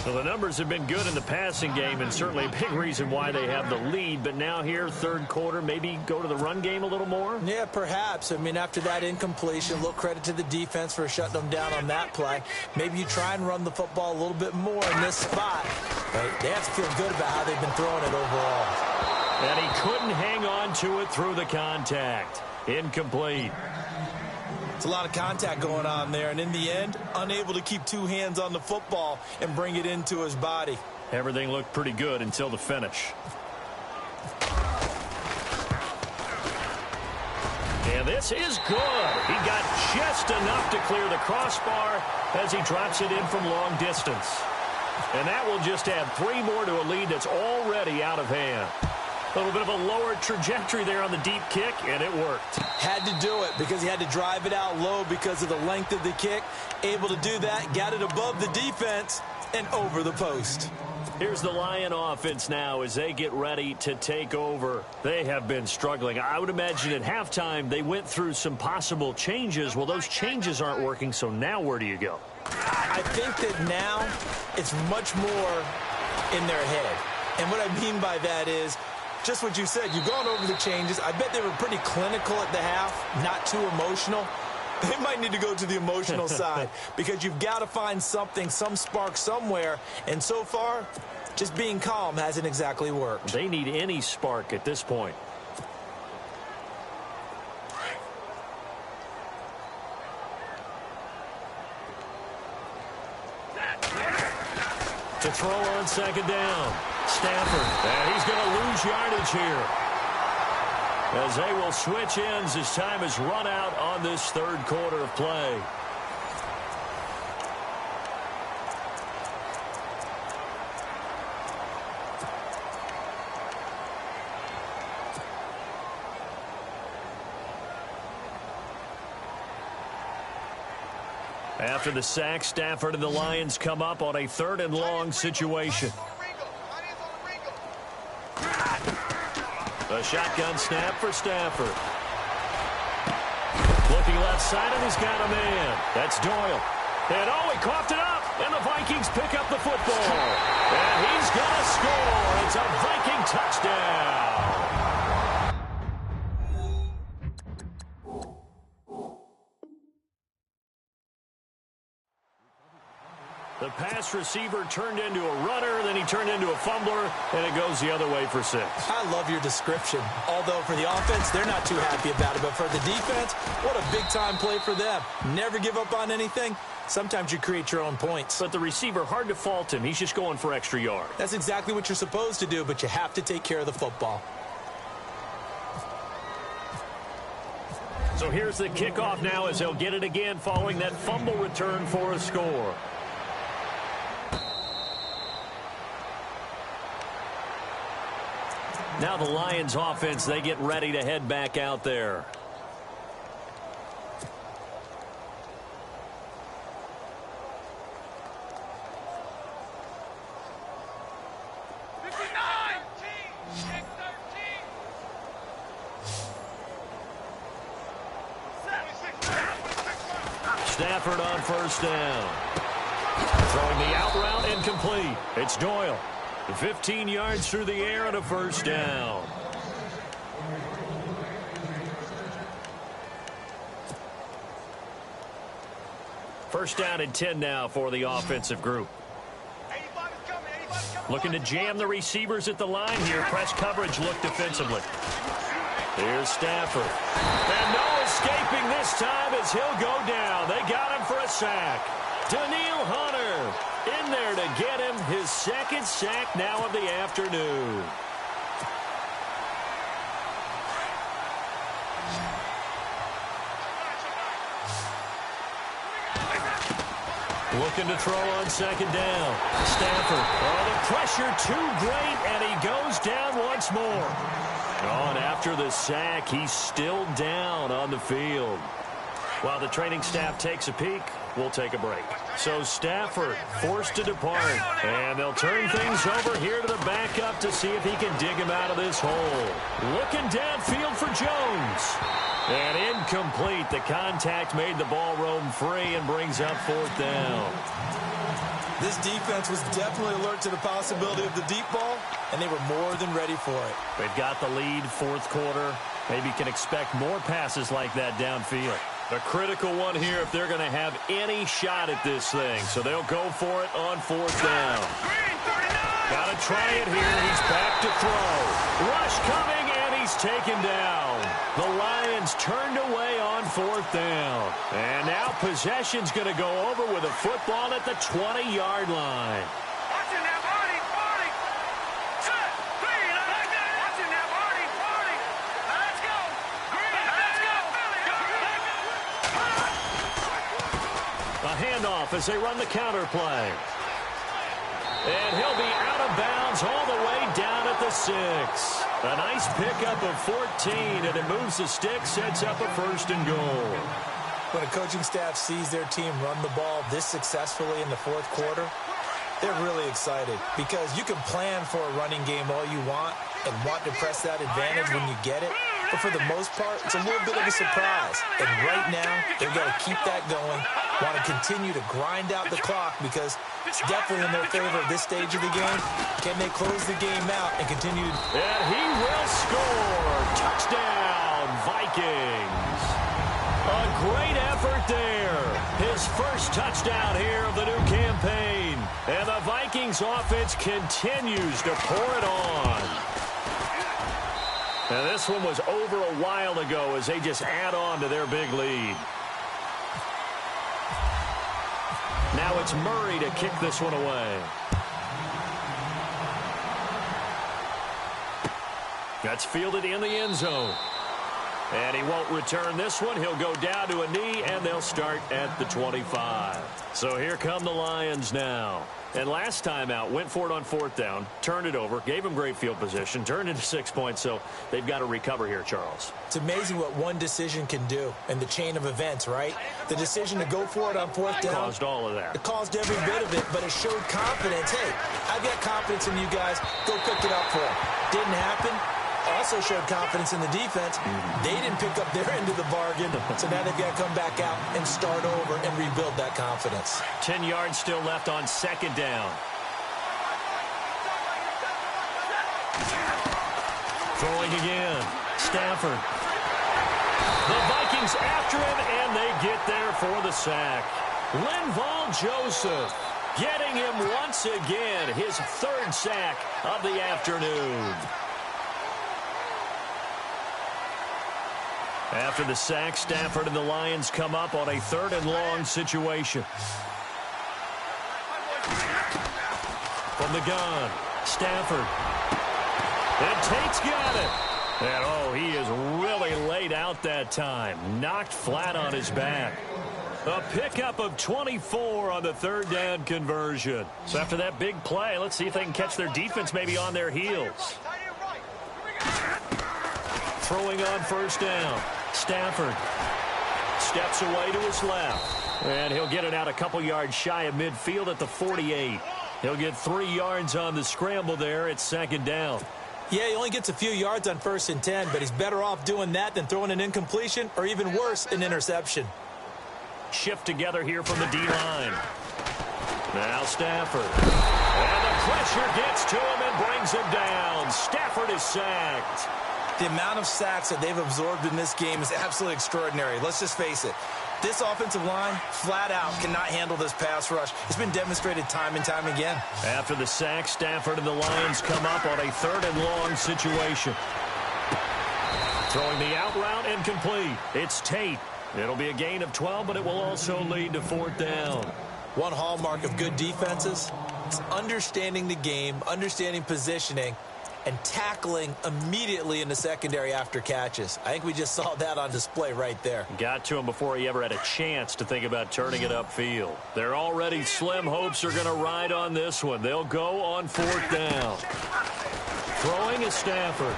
So the numbers have been good in the passing game and certainly a big reason why they have the lead. But now here, third quarter, maybe go to the run game a little more? Yeah, perhaps. I mean, after that incompletion, a little credit to the defense for shutting them down on that play. Maybe you try and run the football a little bit more in this spot. But they have to feel good about how they've been throwing it overall. And he couldn't hang on to it through the contact. Incomplete. It's a lot of contact going on there, and in the end, unable to keep two hands on the football and bring it into his body. Everything looked pretty good until the finish. this is good. He got just enough to clear the crossbar as he drops it in from long distance. And that will just add 3 more to a lead that's already out of hand. A little bit of a lower trajectory there on the deep kick, and it worked. Had to do it because he had to drive it out low because of the length of the kick. Able to do that, got it above the defense and over the post. Here's the Lion offense now as they get ready to take over. They have been struggling. I would imagine at halftime they went through some possible changes. Well, those changes aren't working, so now where do you go? I think that now it's much more in their head. And what I mean by that is just what you said. You've gone over the changes. I bet they were pretty clinical at the half, not too emotional. They might need to go to the emotional side because you've got to find something, some spark somewhere. And so far, just being calm hasn't exactly worked. They need any spark at this point. To throw on second down. Stafford, and he's going to lose yardage here. As they will switch ends as time has run out on this third quarter of play. After the sack, Stafford and the Lions come up on a 3rd and long situation. A shotgun snap for Stafford. Looking left side, and he's got a man. That's Doyle. And oh, he coughed it up, and the Vikings pick up the football. And he's going to score. It's a Viking touchdown. The pass receiver turned into a runner, then he turned into a fumbler, and it goes the other way for 6. I love your description. Although for the offense, they're not too happy about it. But for the defense, what a big-time play for them. Never give up on anything. Sometimes you create your own points. But the receiver, hard to fault him. He's just going for extra yards. That's exactly what you're supposed to do, but you have to take care of the football. So here's the kickoff now as they'll get it again following that fumble return for a score. Now the Lions offense, they get ready to head back out there. Stafford on first down. Throwing the out route incomplete. It's Doyle. 15 yards through the air and a first down. First down and 10 now for the offensive group. Looking to jam the receivers at the line here. Press coverage look defensively. Here's Stafford. And no escaping this time as he'll go down. They got him for a sack. Daniil Hunter in there to get him his 2nd sack now of the afternoon. Looking to throw on second down. Stafford. Oh, the pressure too great, and he goes down once more. On after the sack, he's still down on the field. While the training staff takes a peek, we'll take a break. So Stafford forced to depart, and they'll turn things over here to the backup to see if he can dig him out of this hole. Looking downfield for Jones. And incomplete. The contact made the ball roam free and brings up 4th down. This defense was definitely alert to the possibility of the deep ball, and they were more than ready for it. They've got the lead, 4th quarter. Maybe can expect more passes like that downfield. A critical one here if they're going to have any shot at this thing. So they'll go for it on 4th down. Got to try it here. He's back to throw. Rush coming, and he's taken down. The Lions turned away on 4th down. And now possession's going to go over with a football at the 20-yard line. Watching that body. Set. Green. Watching that body. Let's go. Green. Let's go. as they run the counter play. And he'll be out of bounds all the way down at the 6. A nice pickup of 14, and it moves the stick, sets up a 1st and goal. When a coaching staff sees their team run the ball this successfully in the 4th quarter, they're really excited because you can plan for a running game all you want and want to press that advantage when you get it. But for the most part, it's a little bit of a surprise. And right now, they've got to keep that going, want to continue to grind out the clock because it's definitely in their favor at this stage of the game. Can they close the game out and continue? And he will score. Touchdown, Vikings. A great effort there. His first touchdown here of the new campaign. And the Vikings offense continues to pour it on. And this one was over a while ago as they just add on to their big lead. Now it's Murray to kick this one away. That's fielded in the end zone. And he won't return this one. He'll go down to a knee, and they'll start at the 25. So here come the Lions now. And last time out, went for it on 4th down, turned it over, gave him great field position, turned into 6 points, so they've got to recover here, Charles. It's amazing what one decision can do in the chain of events, right? The decision to go for it on 4th down. Caused all of that. It caused every bit of it, but it showed confidence. Hey, I've got confidence in you guys. Go pick it up for them. Didn't happen. Also showed confidence in the defense. They didn't pick up their end of the bargain, so now they've got to come back out and start over and rebuild that confidence. 10 yards still left on 2nd down. Throwing again. Stafford. The Vikings after him, and they get there for the sack. Linval Joseph getting him once again, his 3rd sack of the afternoon. After the sack, Stafford and the Lions come up on a 3rd and long situation. From the gun, Stafford. And Tate's got it. And, oh, he is really laid out that time. Knocked flat on his back. A pickup of 24 on the 3rd down conversion. So after that big play, let's see if they can catch their defense maybe on their heels. Throwing on 1st down. Stafford steps away to his left. And he'll get it out a couple yards shy of midfield at the 48. He'll get 3 yards on the scramble there at 2nd down. Yeah, he only gets a few yards on 1st and 10, but he's better off doing that than throwing an incompletion or even worse, an interception. Shift together here from the D-line. Now Stafford. And the pressure gets to him and brings him down. Stafford is sacked. The amount of sacks that they've absorbed in this game is absolutely extraordinary. Let's just face it. This offensive line, flat out, cannot handle this pass rush. It's been demonstrated time and time again. After the sack, Stafford and the Lions come up on a 3rd and long situation. Throwing the out route incomplete. It's Tate. It'll be a gain of 12, but it will also lead to 4th down. One hallmark of good defenses is understanding the game, understanding positioning, and tackling immediately in the secondary after catches. I think we just saw that on display right there. Got to him before he ever had a chance to think about turning it upfield. Their already slim hopes are going to ride on this one. They'll go on 4th down. Throwing is Stafford.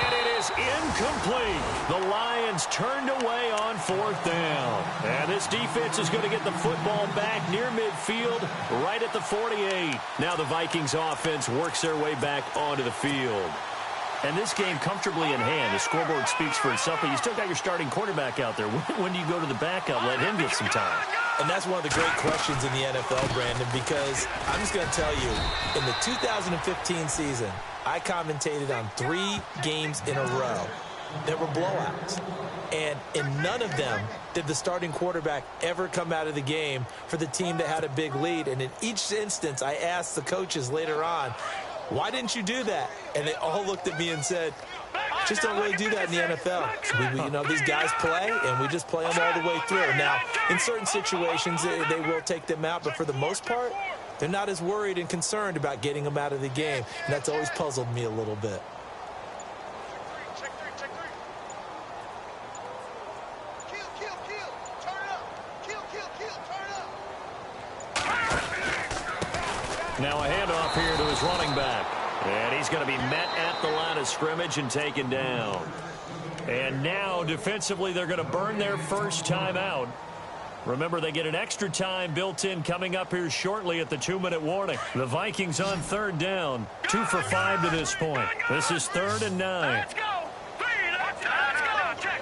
And it is incomplete. The Lions turned away on 4th down. And this defense is going to get the football back near midfield, right at the 48. Now the Vikings offense works their way back onto the field. And this game comfortably in hand. The scoreboard speaks for itself, but you still got your starting quarterback out there. When do you go to the backup, let him get some time? And that's one of the great questions in the NFL, Brandon, because I'm just going to tell you, in the 2015 season, I commentated on 3 games in a row that were blowouts. And in none of them did the starting quarterback ever come out of the game for the team that had a big lead. And in each instance, I asked the coaches later on, why didn't you do that? And they all looked at me and said, just don't really do that in the NFL. These guys play, and we just play them all the way through. Now, in certain situations, they will take them out, but for the most part, they're not as worried and concerned about getting them out of the game. And that's always puzzled me a little bit. Now a handoff here to his running back. And he's going to be met at the line of scrimmage and taken down. And now defensively they're going to burn their first time out. Remember, they get an extra time built in coming up here shortly at the 2-minute warning. The Vikings on third down. 2 for 5 to this point. This is 3rd and 9. Let's go. Let's go. Check.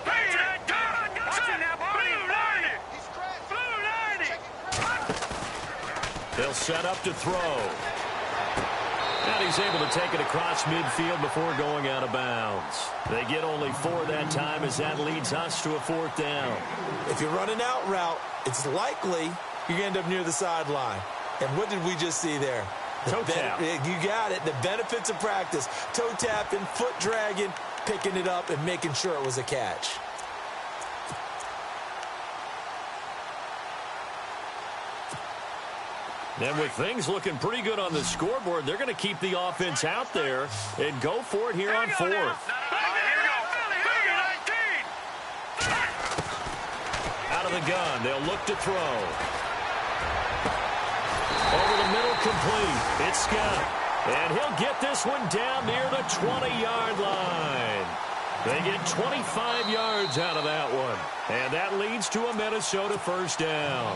They'll set up to throw. And he's able to take it across midfield before going out of bounds. They get only 4 that time as that leads us to a 4th down. If you're running out route, it's likely you're going to end up near the sideline. And what did we just see there? Toe tap. You got it. The benefits of practice. Toe tapping, foot dragging, picking it up, and making sure it was a catch. And with things looking pretty good on the scoreboard, they're going to keep the offense out there and go for it here on 4th. Out of the gun, they'll look to throw. Over the middle, complete. It's Scott. And he'll get this one down near the 20-yard line. They get 25 yards out of that one. And that leads to a Minnesota first down.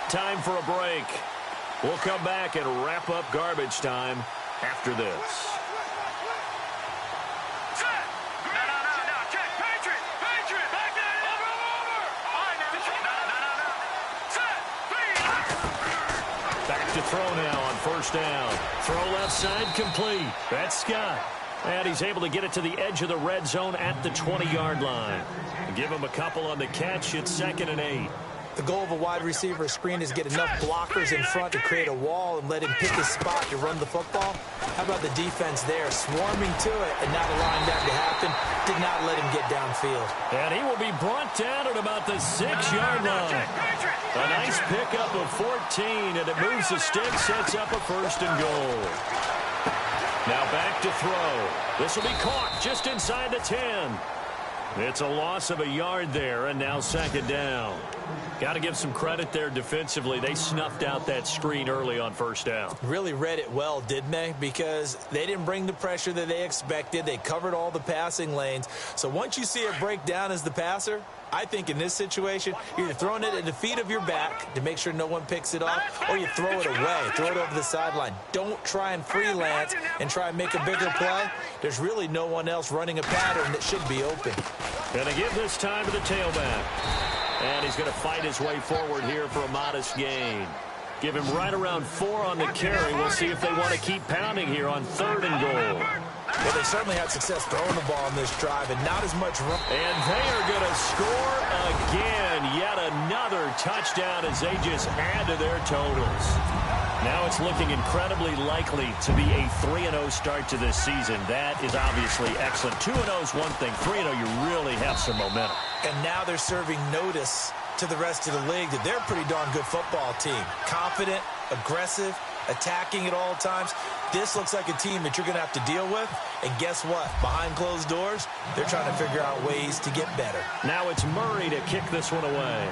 Time for a break. We'll come back and wrap up garbage time after this. Set. No. Check. Patriot. Back there. Over. Set. Back to throw now on first down. Throw left side complete. That's Scott. And he's able to get it to the edge of the red zone at the 20-yard line. Give him a couple on the catch. It's 2nd and 8. The goal of a wide receiver screen is get enough blockers in front to create a wall and let him pick his spot to run the football. How about the defense there, swarming to it and not allowing that to happen? Did not let him get downfield. And he will be brought down at about the 6-yard line. A nice pickup of 14, and it moves the stick, sets up a 1st and goal. Now back to throw. This will be caught just inside the 10. It's a loss of a yard there, and now 2nd down. Got to give some credit there defensively. They snuffed out that screen early on first down. Really read it well, didn't they? Because they didn't bring the pressure that they expected. They covered all the passing lanes. So once you see it break down as the passer, I think in this situation, you're throwing it at the feet of your back to make sure no one picks it off, or you throw it away, throw it over the sideline. Don't try and freelance and try and make a bigger play. There's really no one else running a pattern that should be open. Going to give this time to the tailback. And he's going to fight his way forward here for a modest gain. Give him right around 4 on the carry. We'll see if they want to keep pounding here on 3rd and goal. Well, they certainly had success throwing the ball on this drive and not as much run. And they are going to score again. Yet another touchdown as they just add to their totals. Now it's looking incredibly likely to be a 3-0 start to this season. That is obviously excellent. 2-0 is one thing. 3-0, you really have some momentum. And now they're serving notice to the rest of the league that they're a pretty darn good football team. Confident, aggressive, attacking at all times. This looks like a team that you're going to have to deal with. And guess what? Behind closed doors, they're trying to figure out ways to get better. Now it's Murray to kick this one away.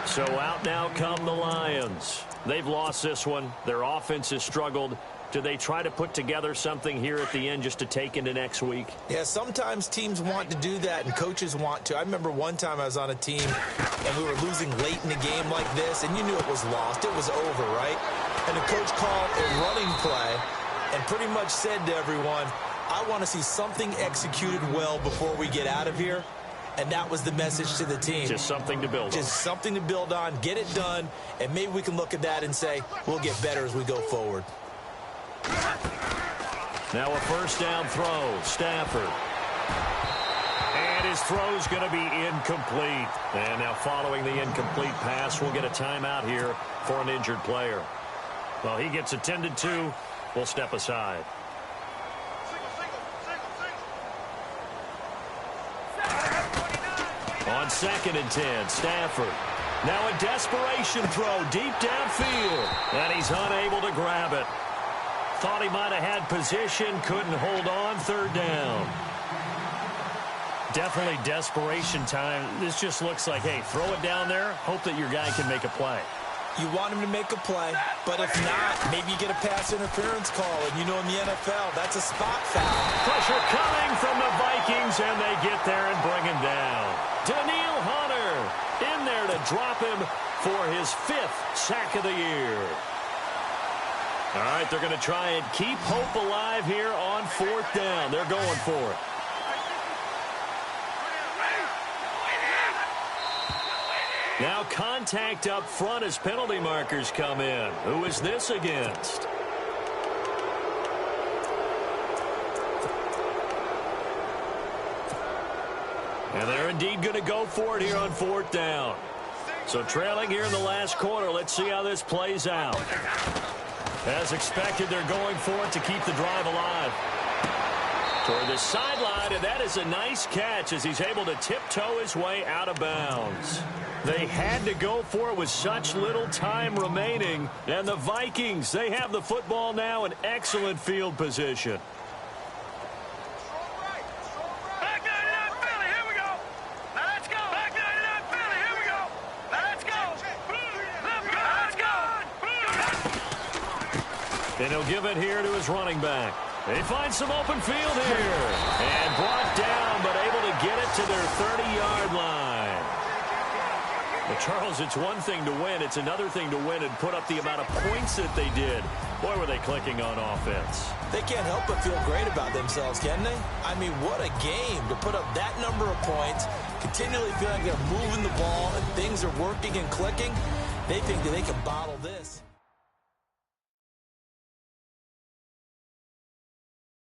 So out now come the Lions. They've lost this one. Their offense has struggled. Do they try to put together something here at the end just to take into next week? Yeah, sometimes teams want to do that and coaches want to. I remember one time I was on a team and we were losing late in the game like this, and you knew it was lost. It was over, right? And the coach called a running play and pretty much said to everyone, I want to see something executed well before we get out of here. And that was the message to the team. Just something to build on. Just something to build on, get it done, and maybe we can look at that and say, we'll get better as we go forward. Now a first down throw, Stafford. And his throw's going to be incomplete. And now following the incomplete pass, we'll get a timeout here for an injured player. Well, he gets attended to. We'll step aside. On 2nd and 10, Stafford. Now a desperation throw deep downfield. And he's unable to grab it. Thought he might have had position, couldn't hold on, 3rd down. Definitely desperation time. This just looks like, hey, throw it down there, hope that your guy can make a play. You want him to make a play, but if not, maybe you get a pass interference call, and you know in the NFL, that's a spot foul. Pressure coming from the Vikings, and they get there and bring him down. Daniil Hunter in there to drop him for his 5th sack of the year. All right, they're going to try and keep hope alive here on 4th down. They're going for it. Now contact up front as penalty markers come in. Who is this against? And they're indeed going to go for it here on 4th down. So trailing here in the last quarter. Let's see how this plays out. As expected, they're going for it to keep the drive alive. Toward the sideline, and that is a nice catch as he's able to tiptoe his way out of bounds. They had to go for it with such little time remaining. And the Vikings, they have the football now in excellent field position. Back 99 Philly, here we go. Now let's go. Back 99 Philly, here we go. Now let's go. Let's go. And he'll give it here to his running back. They find some open field here. And brought down, but able to get it to their 30-yard line. Well, Charles, it's one thing to win. It's another thing to win and put up the amount of points that they did. Boy, were they clicking on offense. They can't help but feel great about themselves, can they? I mean, what a game to put up that number of points, continually feeling like they're moving the ball and things are working and clicking. They think that they can bottle this.